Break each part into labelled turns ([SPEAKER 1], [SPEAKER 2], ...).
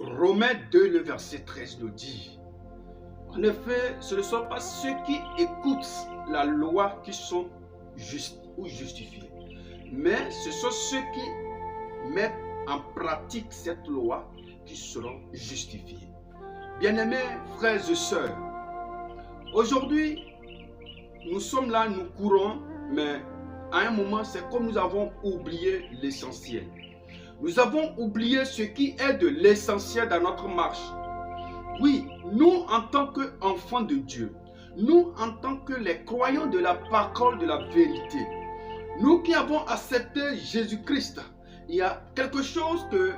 [SPEAKER 1] Romains 2, le verset 13 nous dit, en effet, ce ne sont pas ceux qui écoutent la loi qui sont justes ou justifiés, mais ce sont ceux qui mettent en pratique cette loi qui seront justifiés. Bien-aimés frères et sœurs, aujourd'hui, nous sommes là, nous courons, mais à un moment, c'est comme nous avons oublié l'essentiel. Nous avons oublié ce qui est de l'essentiel dans notre marche. Oui, nous en tant qu'enfants de Dieu, nous en tant que les croyants de la parole de la vérité, nous qui avons accepté Jésus-Christ, il y a quelque chose que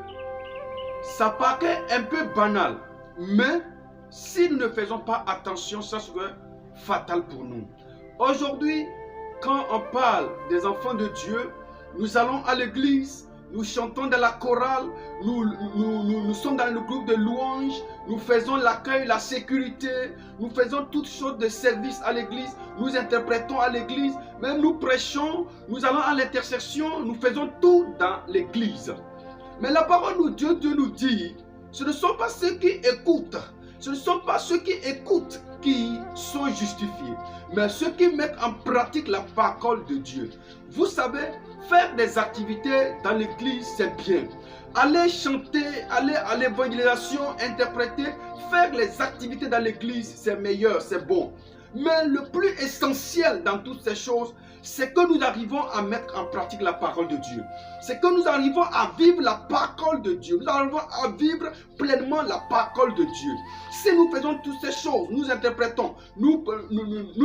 [SPEAKER 1] ça paraît un peu banal, mais si nous ne faisons pas attention, ça serait fatal pour nous. Aujourd'hui, quand on parle des enfants de Dieu, nous allons à l'église, nous chantons dans la chorale, nous sommes dans le groupe de louanges, nous faisons l'accueil, la sécurité, nous faisons toutes sortes de services à l'église, nous interprétons à l'église, même nous prêchons, nous allons à l'intercession, nous faisons tout dans l'église. Mais la parole de Dieu nous dit, ce ne sont pas ceux qui écoutent, ce ne sont pas ceux qui écoutent qui sont justifiés, mais ceux qui mettent en pratique la parole de Dieu. Vous savez, faire des activités dans l'église, c'est bien. Aller chanter, aller à l'évangélisation, interpréter, faire les activités dans l'église, c'est meilleur, c'est bon. Mais le plus essentiel dans toutes ces choses, c'est que nous arrivons à mettre en pratique la parole de Dieu. C'est que nous arrivons à vivre la parole de Dieu. Nous arrivons à vivre pleinement la parole de Dieu. Si nous faisons toutes ces choses, nous interprétons, nous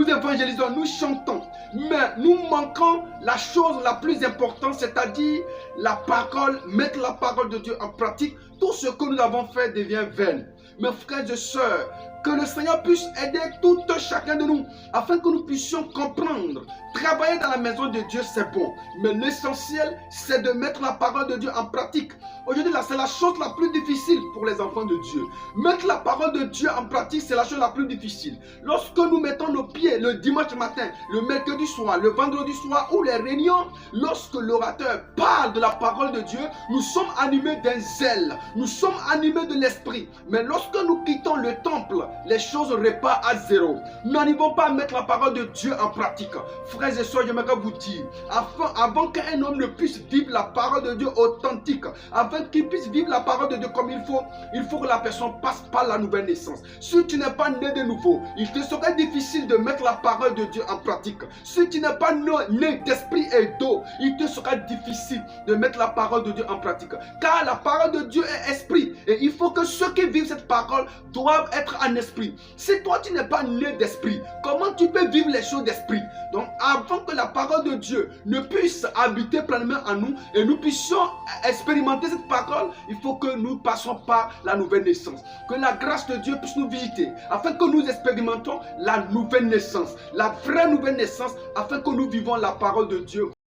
[SPEAKER 1] évangélisons, nous chantons, mais nous manquons la chose la plus importante, c'est-à-dire la parole, mettre la parole de Dieu en pratique, tout ce que nous avons fait devient vain. Mes frères et sœurs, que le Seigneur puisse aider tout chacun de nous afin que nous puissions comprendre. Travailler dans la maison de Dieu, c'est bon. Mais l'essentiel, c'est de mettre la parole de Dieu en pratique. Aujourd'hui, c'est la chose la plus difficile pour les enfants de Dieu. Mettre la parole de Dieu en pratique, c'est la chose la plus difficile. Lorsque nous mettons nos pieds le dimanche matin, le mercredi soir, le vendredi soir ou les réunions, lorsque l'orateur parle de la parole de Dieu, nous sommes animés d'un zèle. Nous sommes animés de l'esprit. Mais lorsque nous quittons le temple, les choses repartent à zéro. Nous n'arrivons pas à mettre la parole de Dieu en pratique. Frères et sœurs, j'aimerais vous dire, avant qu'un homme ne puisse vivre la parole de Dieu authentique, afin qu'il puisse vivre la parole de Dieu comme il faut que la personne passe par la nouvelle naissance. Si tu n'es pas né de nouveau, il te serait difficile de mettre la parole de Dieu en pratique. Si tu n'es pas né d'esprit et d'eau, il te sera difficile de mettre la parole de Dieu en pratique. Car la parole de Dieu est esprit. Et il faut que ceux qui vivent cette parole doivent être en esprit. Si toi tu n'es pas né d'esprit, comment tu peux vivre les choses d'esprit? Donc avant que la parole de Dieu ne puisse habiter pleinement en nous et nous puissions expérimenter cette parole, il faut que nous passions par la nouvelle naissance. Que la grâce de Dieu puisse nous visiter afin que nous expérimentons la nouvelle naissance, la vraie nouvelle naissance, afin que nous vivons la parole de Dieu.